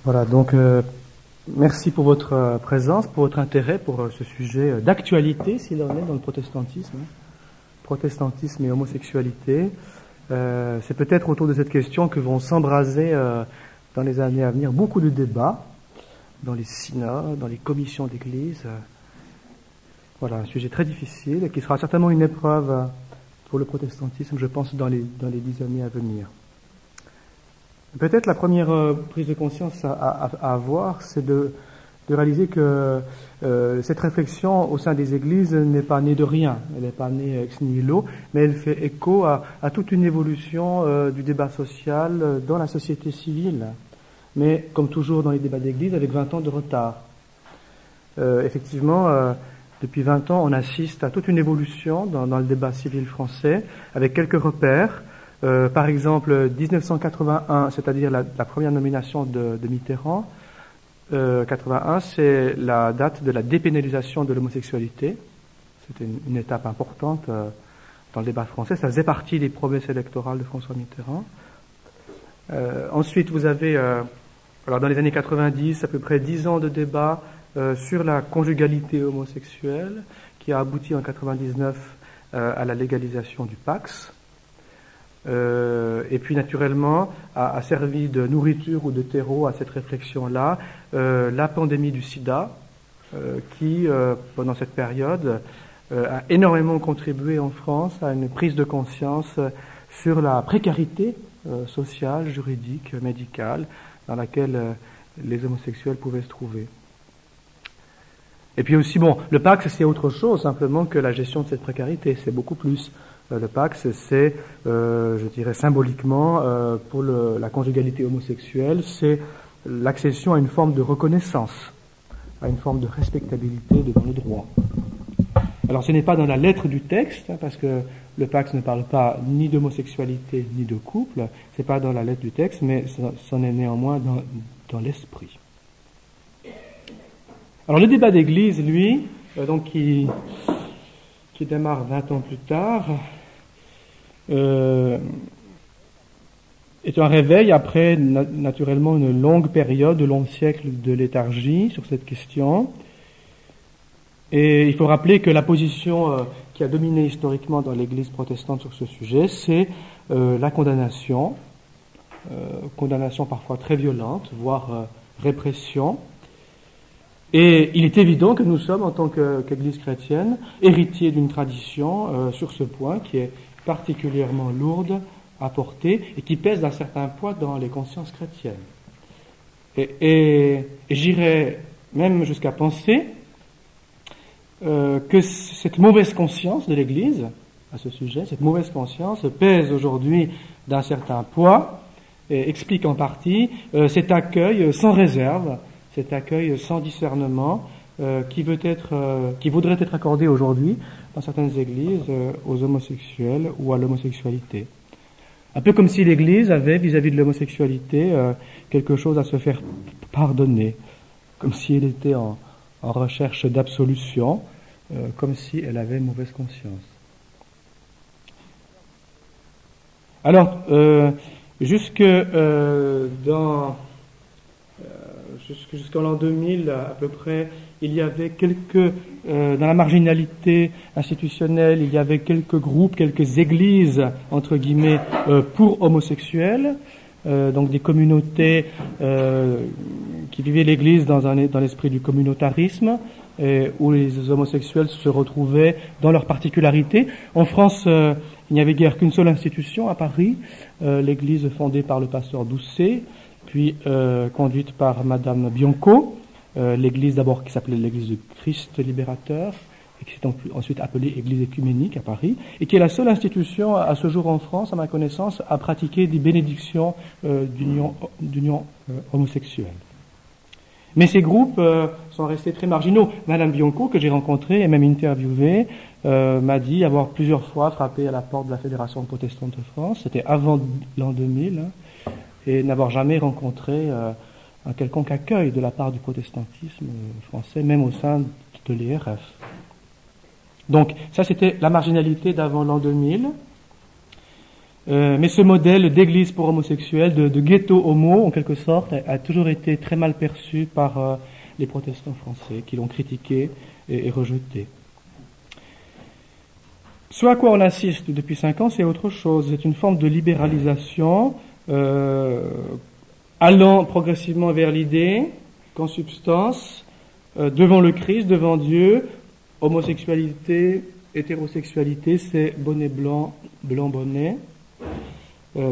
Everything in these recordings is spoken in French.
Voilà, donc merci pour votre présence, pour votre intérêt pour ce sujet d'actualité, s'il en est, dans le protestantisme. Protestantisme et homosexualité. C'est peut-être autour de cette question que vont s'embraser dans les années à venir beaucoup de débats dans les synodes, dans les commissions d'église. Voilà, un sujet très difficile et qui sera certainement une épreuve pour le protestantisme, je pense, dans les 10 années à venir. Peut-être la première prise de conscience à avoir, c'est de réaliser que cette réflexion au sein des églises n'est pas née de rien, elle n'est pas née ex nihilo, mais elle fait écho à toute une évolution du débat social dans la société civile. Mais comme toujours dans les débats d'église, avec 20 ans de retard. Effectivement, depuis 20 ans, on assiste à toute une évolution dans le débat civil français, avec quelques repères. Par exemple, 1981, c'est-à-dire la première nomination de Mitterrand, 81, c'est la date de la dépénalisation de l'homosexualité. C'était une étape importante dans le débat français. Ça faisait partie des promesses électorales de François Mitterrand. Ensuite, vous avez, alors dans les années 90, à peu près 10 ans de débat sur la conjugalité homosexuelle, qui a abouti en 99 à la légalisation du Pacs. Et puis naturellement a servi de nourriture ou de terreau à cette réflexion-là la pandémie du sida qui, pendant cette période, a énormément contribué en France à une prise de conscience sur la précarité sociale, juridique, médicale dans laquelle les homosexuels pouvaient se trouver. Et puis aussi, bon, le Pacs, c'est autre chose simplement que la gestion de cette précarité, c'est beaucoup plus. Le Pacs, c'est, je dirais symboliquement, pour la conjugalité homosexuelle, c'est l'accession à une forme de reconnaissance, à une forme de respectabilité devant le droit. Alors ce n'est pas dans la lettre du texte, parce que le Pacs ne parle pas ni d'homosexualité ni de couple, c'est pas dans la lettre du texte, mais c'en est néanmoins dans l'esprit. Alors le débat d'église, lui, donc qui démarre 20 ans plus tard, est un réveil après naturellement une longue période, de longs siècles de léthargie sur cette question. Et il faut rappeler que la position qui a dominé historiquement dans l'Église protestante sur ce sujet, c'est la condamnation, condamnation parfois très violente, voire répression. Et il est évident que nous sommes, en tant qu'Église chrétienne, héritiers d'une tradition sur ce point qui est particulièrement lourde à porter et qui pèse d'un certain poids dans les consciences chrétiennes. Et j'irais même jusqu'à penser que cette mauvaise conscience de l'Église à ce sujet, cette mauvaise conscience pèse aujourd'hui d'un certain poids et explique en partie cet accueil sans réserve, cet accueil sans discernement qui voudrait être accordé aujourd'hui dans certaines églises aux homosexuels ou à l'homosexualité. Un peu comme si l'Église avait vis-à-vis de l'homosexualité quelque chose à se faire pardonner, comme si elle était en recherche d'absolution, comme si elle avait mauvaise conscience. Alors, jusqu'en l'an 2000 à peu près, il y avait dans la marginalité institutionnelle, il y avait quelques groupes, quelques églises, entre guillemets, pour homosexuels, donc des communautés qui vivaient l'Église dans l'esprit du communautarisme, où les homosexuels se retrouvaient dans leur particularité. En France, il n'y avait guère qu'une seule institution à Paris, l'Église fondée par le pasteur Doucet, puis conduite par Madame Bianco, l'Église d'abord qui s'appelait l'Église du Christ libérateur, et qui s'est ensuite appelée Église écuménique à Paris, et qui est la seule institution à ce jour en France, à ma connaissance, à pratiquer des bénédictions d'union homosexuelle. Mais ces groupes sont restés très marginaux. Madame Bianco, que j'ai rencontrée et même interviewée, m'a dit avoir plusieurs fois frappé à la porte de la Fédération protestante de France, c'était avant l'an 2000, et n'avoir jamais rencontré un quelconque accueil de la part du protestantisme français, même au sein de l'IRF. Donc, ça c'était la marginalité d'avant l'an 2000. Mais ce modèle d'église pour homosexuels, de ghetto homo, en quelque sorte, a toujours été très mal perçu par les protestants français, qui l'ont critiqué et rejeté. Ce à quoi on assiste depuis 5 ans, c'est autre chose. C'est une forme de libéralisation allant progressivement vers l'idée qu'en substance, devant le Christ, devant Dieu, homosexualité, hétérosexualité, c'est bonnet blanc, blanc bonnet.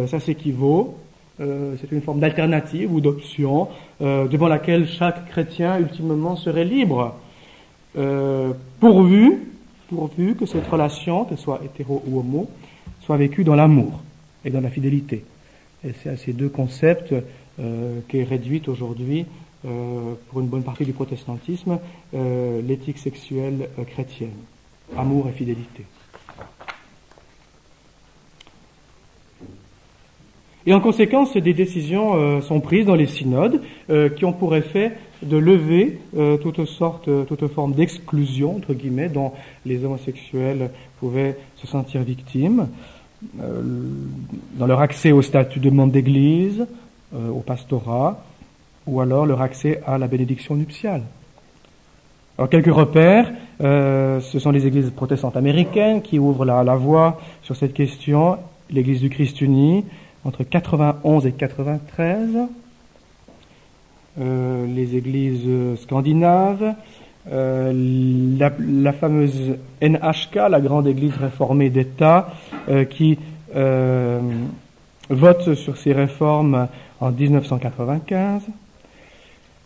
Ça s'équivaut. C'est une forme d'alternative ou d'option devant laquelle chaque chrétien ultimement serait libre, pourvu que cette relation, qu'elle soit hétéro ou homo, soit vécue dans l'amour et dans la fidélité. Et c'est à ces deux concepts qu'est réduite aujourd'hui, pour une bonne partie du protestantisme, l'éthique sexuelle chrétienne. Amour et fidélité. Et en conséquence, des décisions sont prises dans les synodes qui ont pour effet de lever toute forme d'exclusion, entre guillemets, dont les homosexuels pouvaient se sentir victimes, dans leur accès au statut de membre d'église, au pastorat, ou alors leur accès à la bénédiction nuptiale. Alors quelques repères, ce sont les églises protestantes américaines qui ouvrent la voie sur cette question, l'église du Christ uni, entre 91 et 93, les églises scandinaves, la fameuse NHK, la grande église réformée d'État, qui vote sur ces réformes en 1995,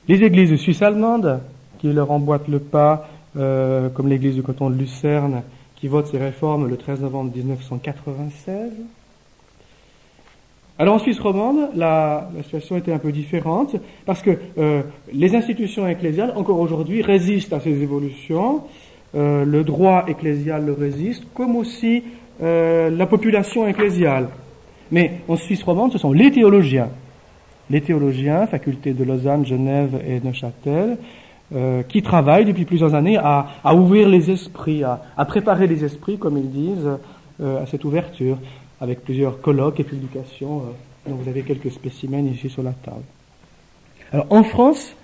les églises suisses-allemandes, qui leur emboîtent le pas, comme l'église du canton de Lucerne, qui vote ces réformes le 13 novembre 1996. Alors en Suisse romande, la situation était un peu différente, parce que les institutions ecclésiales, encore aujourd'hui, résistent à ces évolutions, le droit ecclésial le résiste, comme aussi la population ecclésiale. Mais en Suisse romande, ce sont les théologiens, facultés de Lausanne, Genève et Neuchâtel, qui travaillent depuis plusieurs années à ouvrir les esprits, à préparer les esprits, comme ils disent, à cette ouverture, avec plusieurs colloques et publications, dont vous avez quelques spécimens ici sur la table. Alors en France,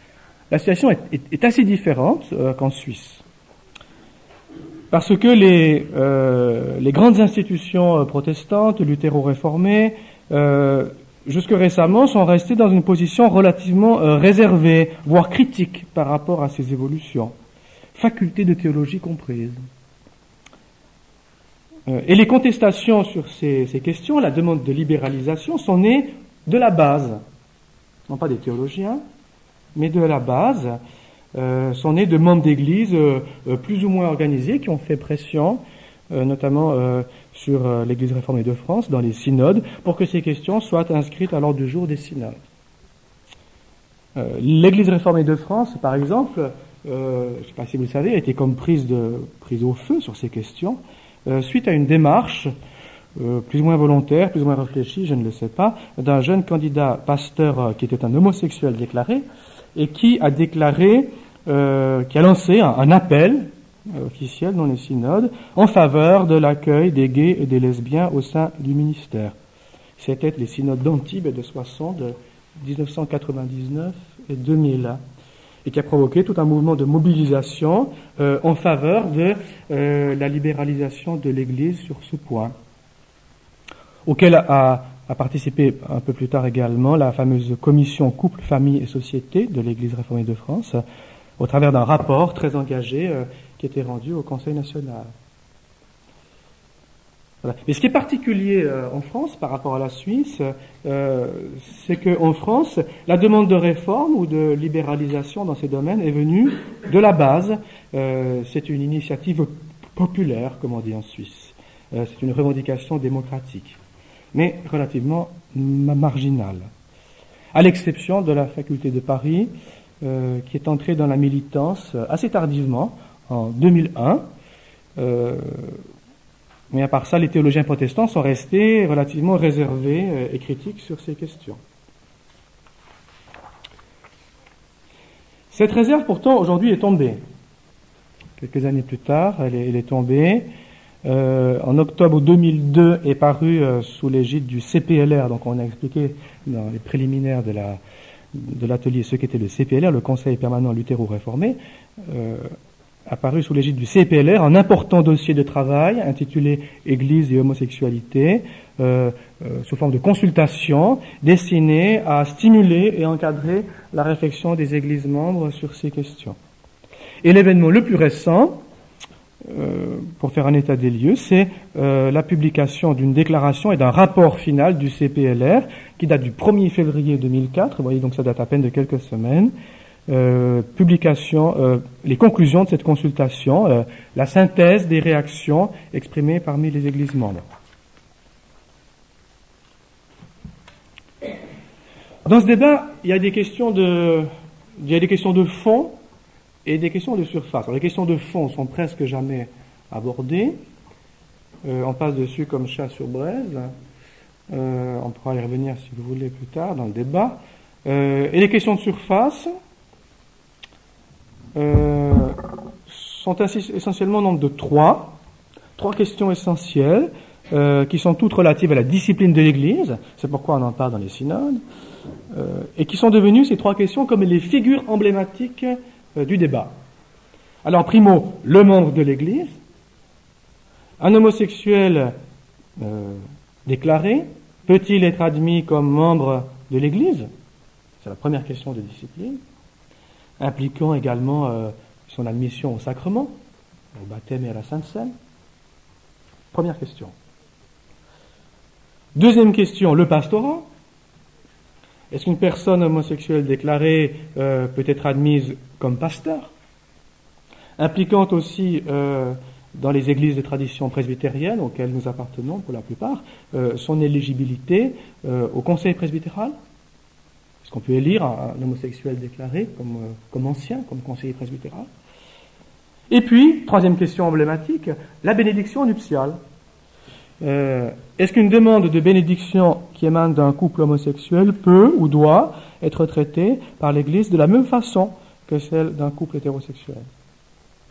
la situation est assez différente qu'en Suisse. Parce que les grandes institutions protestantes, luthéro-réformées, jusque récemment, sont restées dans une position relativement réservée, voire critique par rapport à ces évolutions, facultés de théologie comprises. Et les contestations sur ces questions, la demande de libéralisation, sont nées de la base, non pas des théologiens, mais de la base, sont nées de membres d'églises plus ou moins organisés qui ont fait pression, notamment sur l'Église réformée de France, dans les synodes, pour que ces questions soient inscrites à l'ordre du jour des synodes. L'Église réformée de France, par exemple, je ne sais pas si vous le savez, a été comme prise au feu sur ces questions, suite à une démarche plus ou moins volontaire, plus ou moins réfléchie, je ne le sais pas, d'un jeune candidat pasteur qui était un homosexuel déclaré, et qui a déclaré, qui a lancé un appel officiel dans les synodes en faveur de l'accueil des gays et des lesbiennes au sein du ministère. C'était les synodes d'Antibes et de Soissons de 1999 et 2000, et qui a provoqué tout un mouvement de mobilisation en faveur de la libéralisation de l'Église sur ce point, auquel a participé un peu plus tard également la fameuse commission Couple, Famille et Société de l'Église réformée de France, au travers d'un rapport très engagé qui était rendu au Conseil national. Voilà. Mais ce qui est particulier en France par rapport à la Suisse, c'est qu'en France, la demande de réforme ou de libéralisation dans ces domaines est venue de la base. C'est une initiative populaire, comme on dit en Suisse. C'est une revendication démocratique, mais relativement marginale. À l'exception de la faculté de Paris, qui est entrée dans la militance assez tardivement, en 2001, mais à part ça, les théologiens protestants sont restés relativement réservés et critiques sur ces questions. Cette réserve, pourtant, aujourd'hui est tombée. Quelques années plus tard, elle est tombée. en octobre 2002 est paru sous l'égide du CPLR. Donc on a expliqué dans les préliminaires de l'atelier ce qu'était le CPLR, le Conseil permanent luthéro-réformé, apparu sous l'égide du CPLR un important dossier de travail intitulé Église et homosexualité, sous forme de consultation, destiné à stimuler et encadrer la réflexion des églises membres sur ces questions. Et l'événement le plus récent, pour faire un état des lieux, c'est la publication d'une déclaration et d'un rapport final du CPLR qui date du 1er février 2004, vous voyez donc ça date à peine de quelques semaines, publication, les conclusions de cette consultation, la synthèse des réactions exprimées parmi les églises membres. Dans ce débat, il y a des questions de fond et des questions de surface. Alors, les questions de fond sont presque jamais abordées. On passe dessus comme chat sur braise. On pourra y revenir si vous voulez plus tard dans le débat. Et les questions de surface sont essentiellement au nombre de trois questions essentielles qui sont toutes relatives à la discipline de l'Église. C'est pourquoi on en parle dans les synodes. Et qui sont devenues, ces trois questions, comme les figures emblématiques du débat. Alors, primo, le membre de l'Église, un homosexuel déclaré, peut-il être admis comme membre de l'Église? C'est la première question de discipline, impliquant également son admission au sacrement, au baptême et à la Sainte Seine. Première question. Deuxième question, le pastorat. Est-ce qu'une personne homosexuelle déclarée peut être admise comme pasteur? Impliquant aussi dans les églises de tradition presbytérienne auxquelles nous appartenons pour la plupart, son éligibilité au conseil presbytéral. Est-ce qu'on peut élire un homosexuel déclaré comme ancien, comme conseiller presbytéral? Et puis, troisième question emblématique, la bénédiction nuptiale. Est-ce qu'une demande de bénédiction qui émane d'un couple homosexuel peut ou doit être traitée par l'Église de la même façon que celle d'un couple hétérosexuel?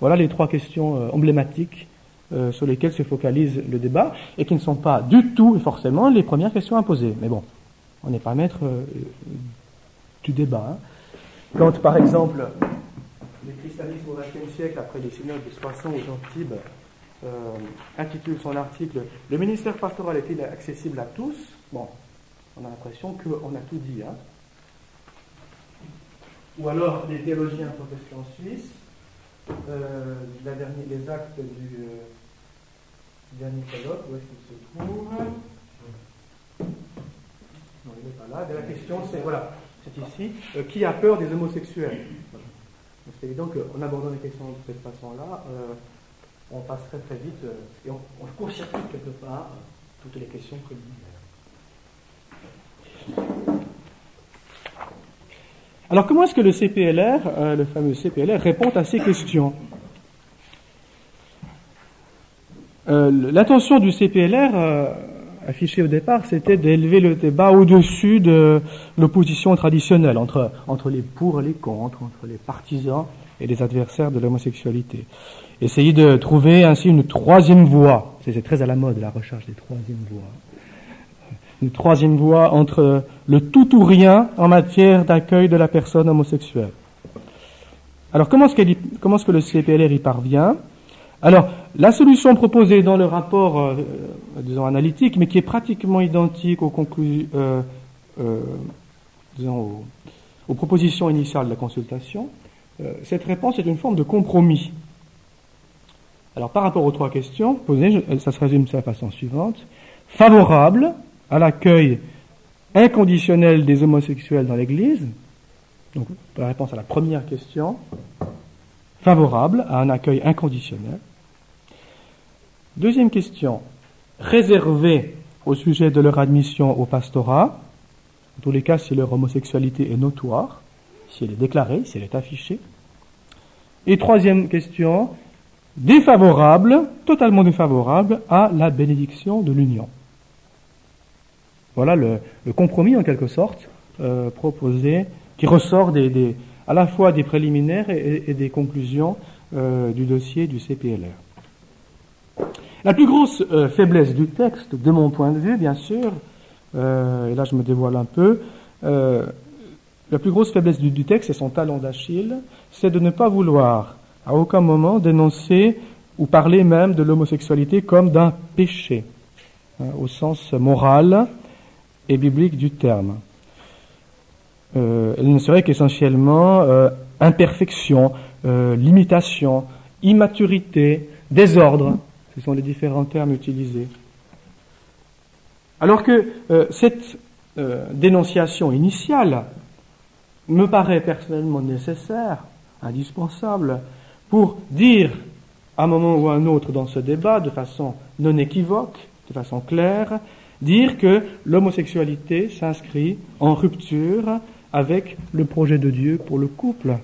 Voilà les trois questions emblématiques sur lesquelles se focalise le débat et qui ne sont pas du tout et forcément les premières questions à poser. Mais bon, on n'est pas maître du débat. Hein. Quand, par exemple, le christianisme au XXe siècle, après les synodes de Soissons aux Antibes, intitule son article « Le ministère pastoral est-il accessible à tous ?» Bon, on a l'impression qu'on a tout dit. Hein. Ou alors les théologiens protestants suisses, les actes du dernier colloque, où est-ce qu'il se trouve? Non, il n'est pas là. La question c'est, voilà, c'est ici, qui a peur des homosexuels? C'est évident qu'en abordant les questions de cette façon-là, on passerait très vite et on court-circuite quelque part toutes les questions préliminaires. Alors comment est-ce que le CPLR, le fameux CPLR, répond à ces questions? L'intention du CPLR, affichée au départ, c'était d'élever le débat au-dessus de l'opposition traditionnelle entre les pour et les contre, entre les partisans et les adversaires de l'homosexualité. Essayer de trouver ainsi une troisième voie. C'est très à la mode, la recherche des troisièmes voies. Une troisième voie entre le tout ou rien en matière d'accueil de la personne homosexuelle. Alors, comment est-ce que le CPLR y parvient? Alors, la solution proposée dans le rapport, disons, analytique, mais qui est pratiquement identique aux conclusions, aux propositions initiales de la consultation, cette réponse est une forme de compromis. Alors, par rapport aux trois questions posées, ça se résume de la façon suivante. Favorable à l'accueil inconditionnel des homosexuels dans l'Église. Donc, la réponse à la première question. Favorable à un accueil inconditionnel. Deuxième question. Réservé au sujet de leur admission au pastorat. En tous les cas, si leur homosexualité est notoire, si elle est déclarée, si elle est affichée. Et troisième question. Défavorable, totalement défavorable à la bénédiction de l'union. Voilà le compromis en quelque sorte proposé, qui ressort à la fois des préliminaires et des conclusions du dossier du CPLR. La plus grosse faiblesse du texte, de mon point de vue, bien sûr, et là je me dévoile un peu, la plus grosse faiblesse du texte, et son talon d'Achille, c'est de ne pas vouloir à aucun moment dénoncer ou parler même de l'homosexualité comme d'un péché, au sens moral et biblique du terme. Elle ne serait qu'essentiellement imperfection, limitation, immaturité, désordre. Ce sont les différents termes utilisés. Alors que cette dénonciation initiale me paraît personnellement nécessaire, indispensable, pour dire à un moment ou à un autre dans ce débat, de façon non équivoque, de façon claire, dire que l'homosexualité s'inscrit en rupture avec le projet de Dieu pour le couple,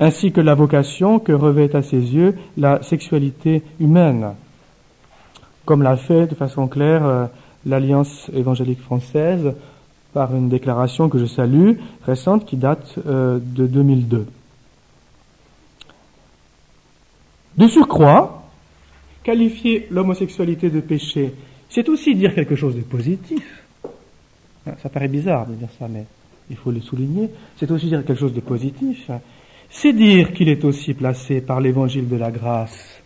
ainsi que la vocation que revêt à ses yeux la sexualité humaine, comme l'a fait de façon claire l'Alliance évangélique française par une déclaration que je salue, récente, qui date de 2002. De surcroît, qualifier l'homosexualité de péché, c'est aussi dire quelque chose de positif. Ça paraît bizarre de dire ça, mais il faut le souligner. C'est aussi dire quelque chose de positif. C'est dire qu'il est aussi placé par l'évangile de la grâce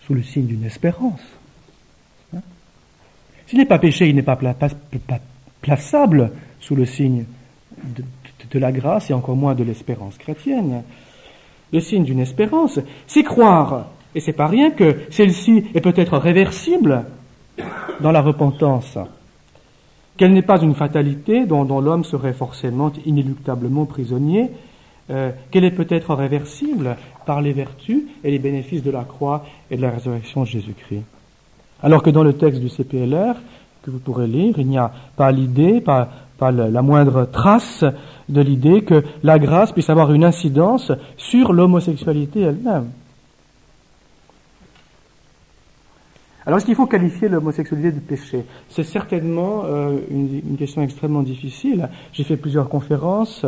sous le signe d'une espérance. S'il n'est pas péché, il n'est pas plaçable sous le signe de la grâce et encore moins de l'espérance chrétienne. Le signe d'une espérance, c'est croire, et c'est pas rien, que celle-ci est peut-être réversible dans la repentance, qu'elle n'est pas une fatalité dont l'homme serait forcément inéluctablement prisonnier, qu'elle est peut-être réversible par les vertus et les bénéfices de la croix et de la résurrection de Jésus-Christ. Alors que dans le texte du CPLR, que vous pourrez lire, il n'y a pas l'idée, pas la moindre trace de l'idée que la grâce puisse avoir une incidence sur l'homosexualité elle-même. Alors, est-ce qu'il faut qualifier l'homosexualité de péché? C'est certainement une question extrêmement difficile. J'ai fait plusieurs conférences,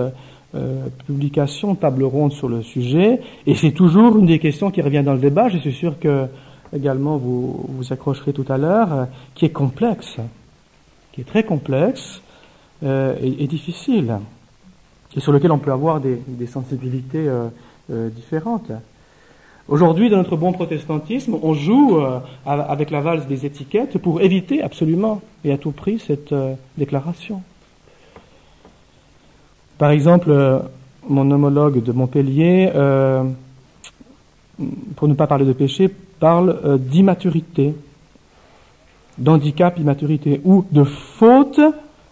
publications, tables rondes sur le sujet, et c'est toujours une des questions qui revient dans le débat. Je suis sûr que également vous accrocherez tout à l'heure, qui est complexe, qui est très complexe et difficile, et sur lequel on peut avoir des sensibilités différentes. Aujourd'hui, dans notre bon protestantisme, on joue avec la valse des étiquettes pour éviter absolument et à tout prix cette déclaration. Par exemple, mon homologue de Montpellier, pour ne pas parler de péché, parle d'immaturité, d'handicap, immaturité, ou de faute,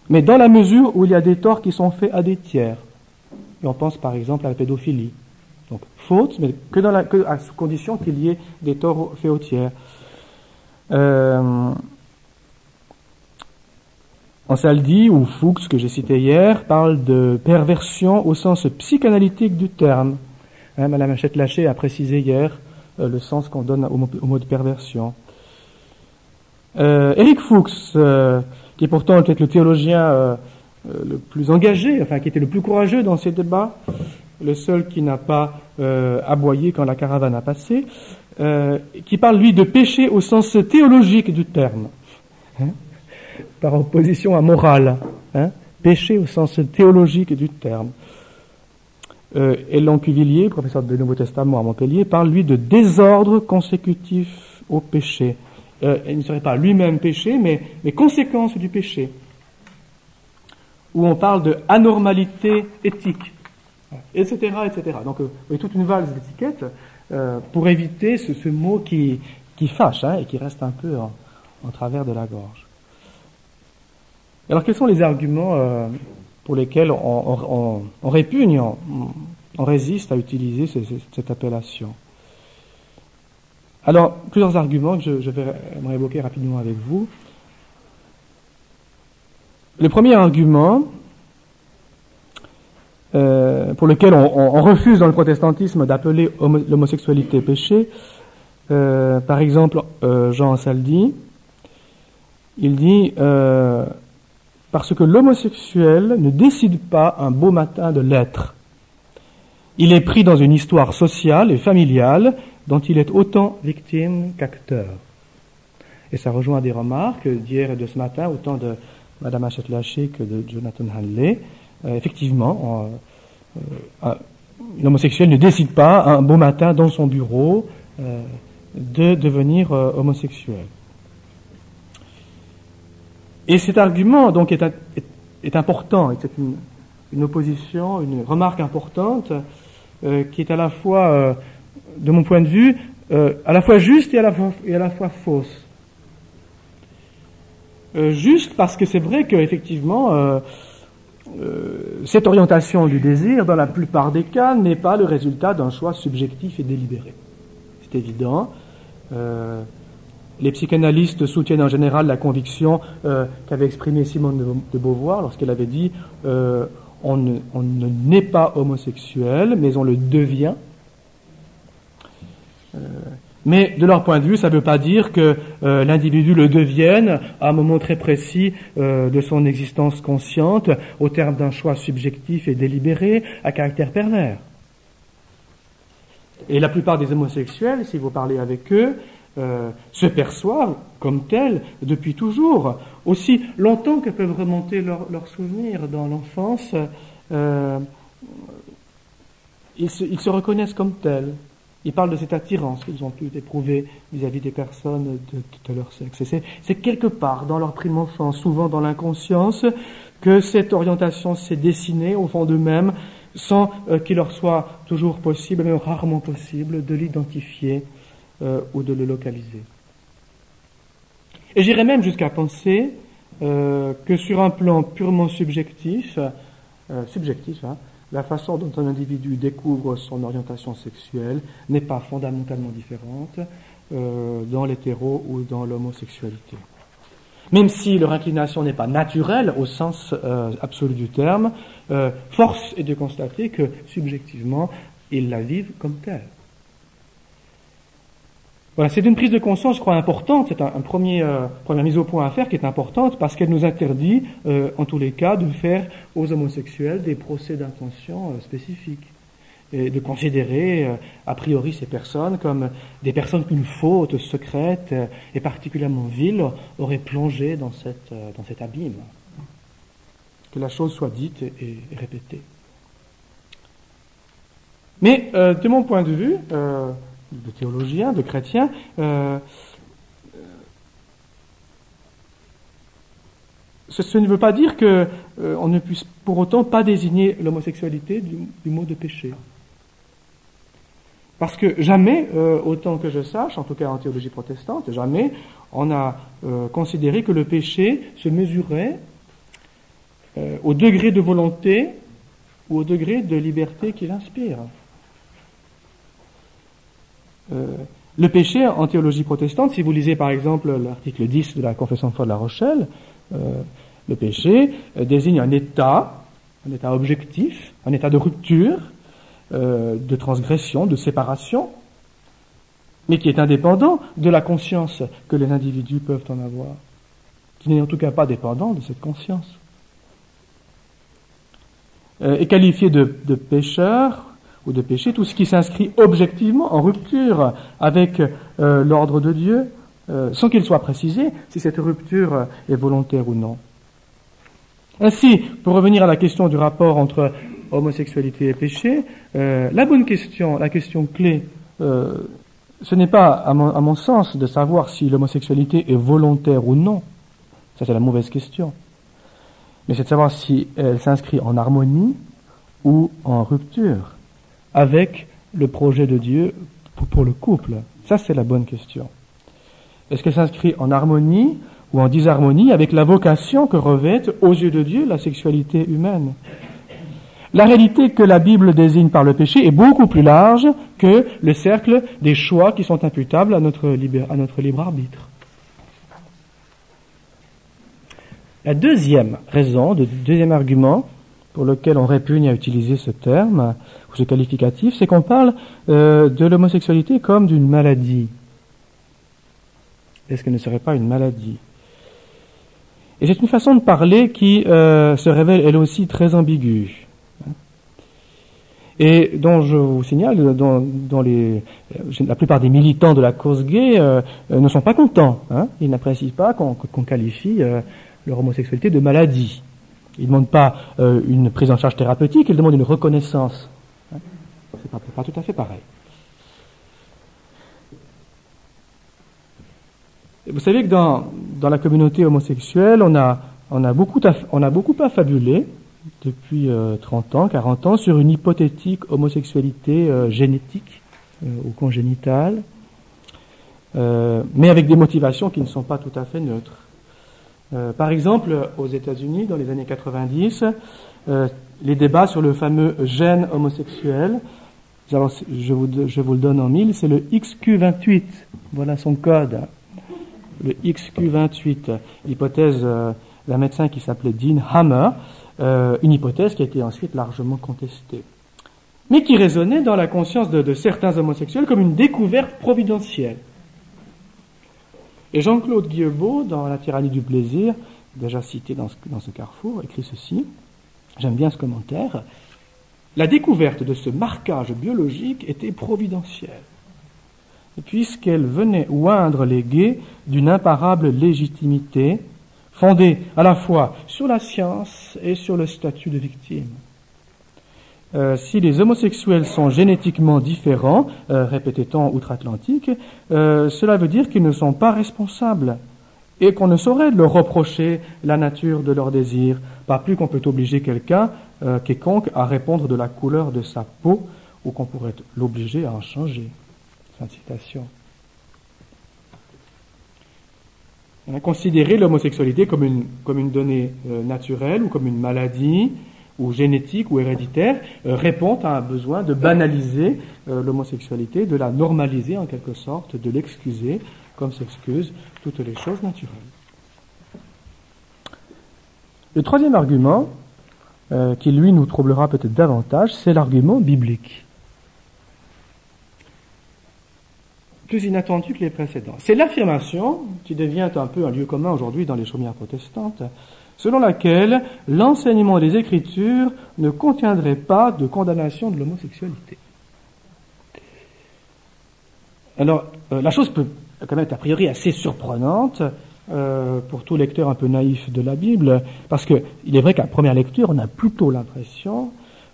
mais dans la mesure où il y a des torts qui sont faits à des tiers. Et on pense par exemple à la pédophilie. Donc faute, mais que à condition qu'il y ait des torts faits aux tiers. Ansaldi ou Fuchs, que j'ai cité hier, parle de perversion au sens psychanalytique du terme. Madame Hachette-Laché a précisé hier le sens qu'on donne au mot de perversion. Éric Fuchs, qui est pourtant peut-être le théologien le plus engagé, enfin qui était le plus courageux dans ces débats, le seul qui n'a pas aboyé quand la caravane a passé, qui parle lui de péché au sens théologique du terme, par opposition à morale, péché au sens théologique du terme. Hélène Cuvillier, professeur du Nouveau Testament à Montpellier, parle lui de désordre consécutif au péché. Il ne serait pas lui-même péché, mais conséquence du péché. Où on parle de anormalité éthique, etc., etc. Donc, il y a toute une valse d'étiquettes pour éviter ce mot qui fâche et qui reste un peu en travers de la gorge. Alors, quels sont les arguments pour lesquels on répugne, on résiste à utiliser cette appellation? Alors, plusieurs arguments que je vais évoquer rapidement avec vous. Le premier argument pour lequel on refuse dans le protestantisme d'appeler l'homosexualité péché, par exemple, Jean Ansaldi, il dit parce que l'homosexuel ne décide pas un beau matin de l'être. Il est pris dans une histoire sociale et familiale dont il est autant victime qu'acteur. Et ça rejoint des remarques d'hier et de ce matin, autant de Mme Hachette-Laché que de Jonathan Hanley. Effectivement, l'homosexuel ne décide pas un beau matin dans son bureau de devenir homosexuel. Et cet argument donc est important, c'est une opposition, une remarque importante qui est à la fois, de mon point de vue, à la fois juste et à la fois fausse. Juste parce que c'est vrai qu'effectivement, cette orientation du désir, dans la plupart des cas, n'est pas le résultat d'un choix subjectif et délibéré. C'est évident. Les psychanalystes soutiennent en général la conviction qu'avait exprimée Simone de Beauvoir lorsqu'elle avait dit on ne naît pas homosexuel, mais on le devient. Mais de leur point de vue, ça ne veut pas dire que l'individu le devienne à un moment très précis de son existence consciente, au terme d'un choix subjectif et délibéré, à caractère pervers. Et la plupart des homosexuels, si vous parlez avec eux, se perçoivent comme tels depuis toujours. Aussi longtemps que peuvent remonter leurs souvenirs dans l'enfance, ils se reconnaissent comme tels. Ils parlent de cette attirance qu'ils ont pu éprouver vis-à-vis des personnes de leur sexe. Et c'est quelque part dans leur prime enfance, souvent dans l'inconscience, que cette orientation s'est dessinée au fond d'eux-mêmes, sans qu'il leur soit toujours possible, mais rarement possible, de l'identifier ou de le localiser. Et j'irais même jusqu'à penser que sur un plan purement subjectif, la façon dont un individu découvre son orientation sexuelle n'est pas fondamentalement différente dans l'hétéro ou dans l'homosexualité. Même si leur inclination n'est pas naturelle au sens absolu du terme, force est de constater que subjectivement, ils la vivent comme telle. Voilà, c'est une prise de conscience, je crois, importante. C'est première mise au point à faire qui est importante parce qu'elle nous interdit, en tous les cas, de faire aux homosexuels des procès d'intention spécifiques et de considérer a priori ces personnes comme des personnes qu'une faute secrète et particulièrement vile aurait plongé dans cet abîme. Que la chose soit dite et répétée. Mais de mon point de vue, de théologien, de chrétien, ce ne veut pas dire qu'on ne puisse pour autant pas désigner l'homosexualité du mot de péché. Parce que jamais, autant que je sache, en tout cas en théologie protestante, jamais on a considéré que le péché se mesurait au degré de volonté ou au degré de liberté qu'il inspire. Le péché, en théologie protestante, si vous lisez par exemple l'article 10 de la Confession de foi de La Rochelle, le péché désigne un état objectif, un état de rupture, de transgression, de séparation, mais qui est indépendant de la conscience que les individus peuvent en avoir, qui n'est en tout cas pas dépendant de cette conscience. Est qualifié de pécheur ou de péché tout ce qui s'inscrit objectivement en rupture avec l'ordre de Dieu, sans qu'il soit précisé si cette rupture est volontaire ou non. Ainsi, pour revenir à la question du rapport entre homosexualité et péché, la bonne question, la question clé, ce n'est pas, à mon sens, de savoir si l'homosexualité est volontaire ou non. Ça, c'est la mauvaise question. Mais c'est de savoir si elle s'inscrit en harmonie ou en rupture avec le projet de Dieu pour le couple. Ça, c'est la bonne question. Est-ce qu'elle s'inscrit en harmonie ou en disharmonie avec la vocation que revêt, aux yeux de Dieu, la sexualité humaine? La réalité que la Bible désigne par le péché est beaucoup plus large que le cercle des choix qui sont imputables à notre libre arbitre. La deuxième raison, le deuxième argument pour lequel on répugne à utiliser ce terme, ou ce qualificatif, c'est qu'on parle de l'homosexualité comme d'une maladie. Est-ce qu'elle ne serait pas une maladie? Et c'est une façon de parler qui se révèle elle aussi très ambiguë. et dont je vous signale, dont la plupart des militants de la cause gay ne sont pas contents. Hein. Ils n'apprécient pas qu'on qualifie leur homosexualité de maladie. Ils ne demandent pas une prise en charge thérapeutique, ils demandent une reconnaissance. Hein. C'est pas tout à fait pareil. Vous savez que dans la communauté homosexuelle, on a beaucoup affabulé depuis 30 ans, 40 ans, sur une hypothétique homosexualité génétique ou congénitale, mais avec des motivations qui ne sont pas tout à fait neutres. Par exemple, aux États-Unis, dans les années 90, les débats sur le fameux gène homosexuel, alors, je vous le donne en mille, c'est le XQ28, voilà son code. Le XQ28, l'hypothèse d'un médecin qui s'appelait Dean Hammer, une hypothèse qui a été ensuite largement contestée, mais qui résonnait dans la conscience de certains homosexuels comme une découverte providentielle. Et Jean-Claude Guillebeau, dans La tyrannie du plaisir, déjà cité dans ce carrefour, écrit ceci, j'aime bien ce commentaire, la découverte de ce marquage biologique était providentielle, puisqu'elle venait oindre les gays d'une imparable légitimité, fondée à la fois sur la science et sur le statut de victime. Si les homosexuels sont génétiquement différents, répétait-on outre-Atlantique, cela veut dire qu'ils ne sont pas responsables et qu'on ne saurait leur reprocher la nature de leur désir, pas plus qu'on peut obliger quiconque à répondre de la couleur de sa peau ou qu'on pourrait l'obliger à en changer. Fin de citation. Considérer l'homosexualité comme une donnée naturelle ou comme une maladie ou génétique ou héréditaire répond à un besoin de banaliser l'homosexualité, de la normaliser en quelque sorte, de l'excuser comme s'excusent toutes les choses naturelles. Le troisième argument, qui lui nous troublera peut-être davantage, c'est l'argument biblique. Plus inattendu que les précédents. C'est l'affirmation, qui devient un peu un lieu commun aujourd'hui dans les chaumières protestantes, selon laquelle l'enseignement des Écritures ne contiendrait pas de condamnation de l'homosexualité. Alors, la chose peut quand même être a priori assez surprenante pour tout lecteur un peu naïf de la Bible, parce que il est vrai qu'à première lecture, on a plutôt l'impression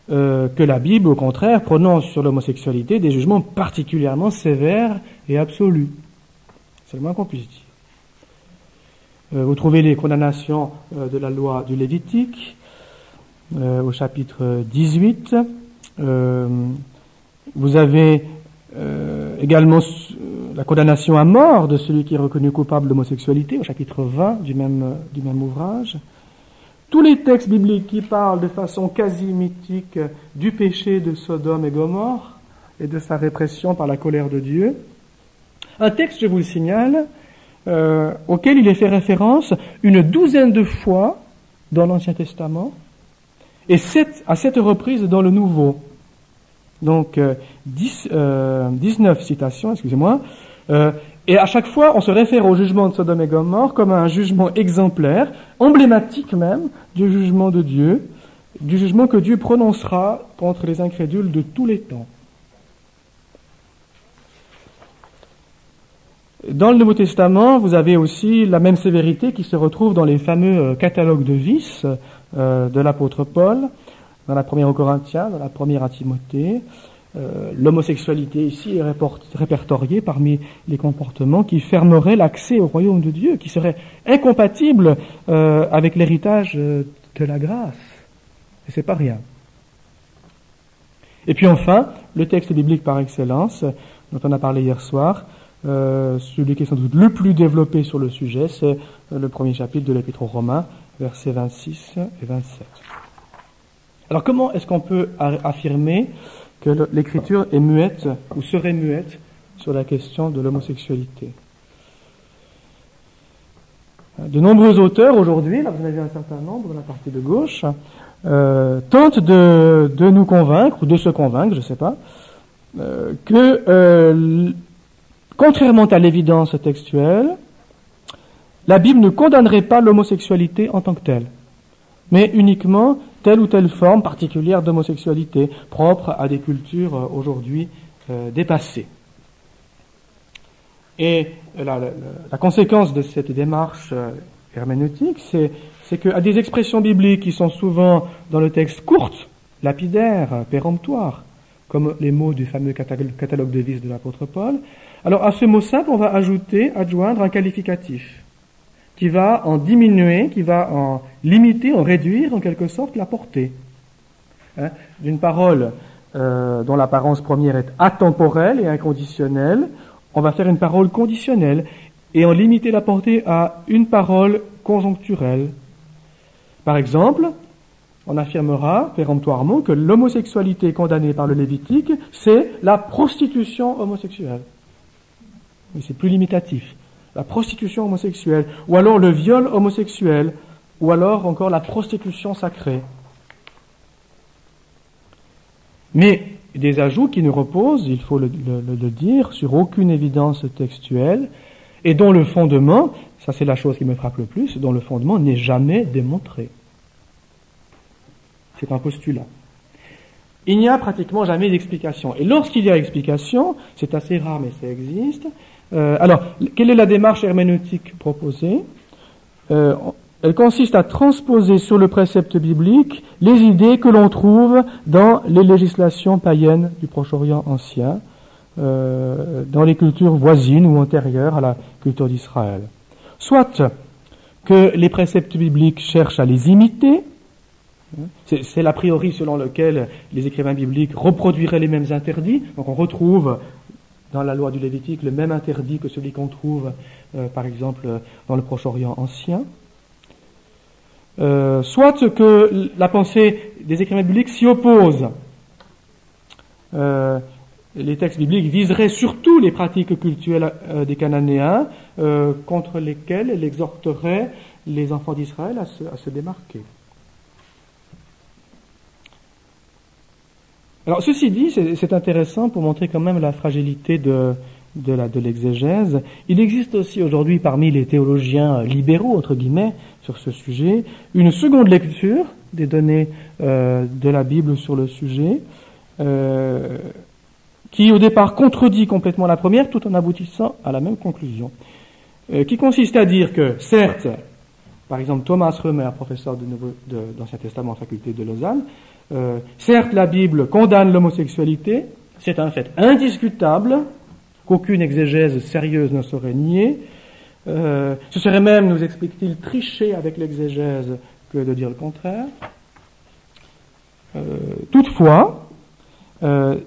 que la Bible, au contraire, prononce sur l'homosexualité des jugements particulièrement sévères et absolus. C'est le moins qu'on puisse dire. Vous trouvez les condamnations de la loi du Lévitique au chapitre 18. Vous avez également la condamnation à mort de celui qui est reconnu coupable d'homosexualité au chapitre 20 du même ouvrage. Tous les textes bibliques qui parlent de façon quasi mythique du péché de Sodome et Gomorrhe et de sa répression par la colère de Dieu. Un texte, je vous le signale, auquel il est fait référence une douzaine de fois dans l'Ancien Testament et à 7 reprises dans le Nouveau. Donc 19 citations, excusez-moi. Et à chaque fois, on se réfère au jugement de Sodome et Gomorrhe comme à un jugement exemplaire, emblématique même du jugement de Dieu, du jugement que Dieu prononcera contre les incrédules de tous les temps. Dans le Nouveau Testament, vous avez aussi la même sévérité qui se retrouve dans les fameux catalogues de vices de l'apôtre Paul, dans la première aux Corinthiens, dans la première à Timothée. L'homosexualité ici est répertoriée parmi les comportements qui fermeraient l'accès au royaume de Dieu, qui seraient incompatibles avec l'héritage de la grâce. Et c'est pas rien. Et puis enfin, le texte biblique par excellence, dont on a parlé hier soir, celui qui est sans doute le plus développé sur le sujet, c'est le premier chapitre de l'Épître aux Romains, versets 26 et 27. Alors comment est-ce qu'on peut affirmer que l'Écriture est muette ou serait muette sur la question de l'homosexualité? De nombreux auteurs aujourd'hui, là vous en avez un certain nombre dans la partie de gauche, tentent de nous convaincre, ou de se convaincre, je ne sais pas, que contrairement à l'évidence textuelle, la Bible ne condamnerait pas l'homosexualité en tant que telle, mais uniquement telle ou telle forme particulière d'homosexualité, propre à des cultures aujourd'hui dépassées. Et la conséquence de cette démarche herméneutique, c'est qu'à des expressions bibliques qui sont souvent dans le texte courtes, lapidaires, péremptoires, comme les mots du fameux catalogue de vices de l'apôtre Paul, alors à ce mot simple, on va adjoindre un qualificatif qui va en diminuer, qui va en limiter, en réduire en quelque sorte la portée. D'une parole dont l'apparence première est atemporelle et inconditionnelle, on va faire une parole conditionnelle et en limiter la portée à une parole conjoncturelle. Par exemple, on affirmera péremptoirement que l'homosexualité condamnée par le Lévitique, c'est la prostitution homosexuelle. Mais c'est plus limitatif. La prostitution homosexuelle, ou alors le viol homosexuel, ou alors encore la prostitution sacrée. Mais des ajouts qui ne reposent, il faut le dire, sur aucune évidence textuelle, et dont le fondement, ça c'est la chose qui me frappe le plus, dont le fondement n'est jamais démontré. C'est un postulat. Il n'y a pratiquement jamais d'explication. Et lorsqu'il y a explication, c'est assez rare mais ça existe. Alors, quelle est la démarche herméneutique proposée ? Elle consiste à transposer sur le précepte biblique les idées que l'on trouve dans les législations païennes du Proche-Orient ancien, dans les cultures voisines ou antérieures à la culture d'Israël. Soit que les préceptes bibliques cherchent à les imiter, c'est l'a priori selon lequel les écrivains bibliques reproduiraient les mêmes interdits, donc on retrouve dans la loi du Lévitique le même interdit que celui qu'on trouve par exemple dans le Proche-Orient ancien. Soit que la pensée des écrivains bibliques s'y oppose. Les textes bibliques viseraient surtout les pratiques cultuelles des Cananéens contre lesquelles elle exhorterait les enfants d'Israël à se démarquer. Alors ceci dit, c'est intéressant pour montrer quand même la fragilité de l'exégèse. Il existe aussi aujourd'hui parmi les théologiens libéraux, entre guillemets, sur ce sujet, une seconde lecture des données de la Bible sur le sujet, qui au départ contredit complètement la première tout en aboutissant à la même conclusion, qui consiste à dire que, certes, par exemple Thomas Römer, professeur d'Ancien Testament à la faculté de Lausanne, certes la Bible condamne l'homosexualité, c'est un fait indiscutable qu'aucune exégèse sérieuse ne saurait nier. Ce serait même, nous explique-t-il, tricher avec l'exégèse que de dire le contraire. Toutefois,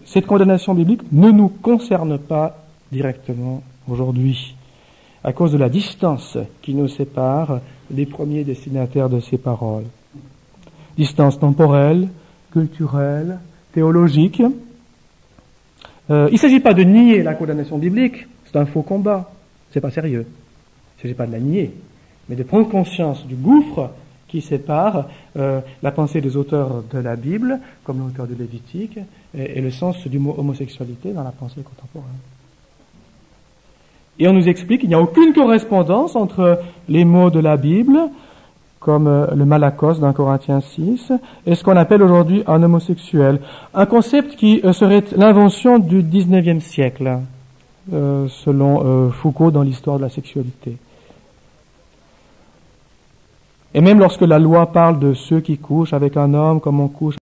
cette condamnation biblique ne nous concerne pas directement aujourd'hui, à cause de la distance qui nous sépare des premiers destinataires de ces paroles. Distance temporelle, culturelle, théologique. Il ne s'agit pas de nier la condamnation biblique, c'est un faux combat, c'est pas sérieux. Il ne s'agit pas de la nier, mais de prendre conscience du gouffre qui sépare la pensée des auteurs de la Bible, comme l'auteur du Lévitique, et le sens du mot homosexualité dans la pensée contemporaine. Et on nous explique qu'il n'y a aucune correspondance entre les mots de la Bible, comme le malakos dans Corinthiens 6, et ce qu'on appelle aujourd'hui un homosexuel. Un concept qui serait l'invention du XIXe siècle, selon Foucault dans l'histoire de la sexualité. Et même lorsque la loi parle de ceux qui couchent avec un homme comme on couche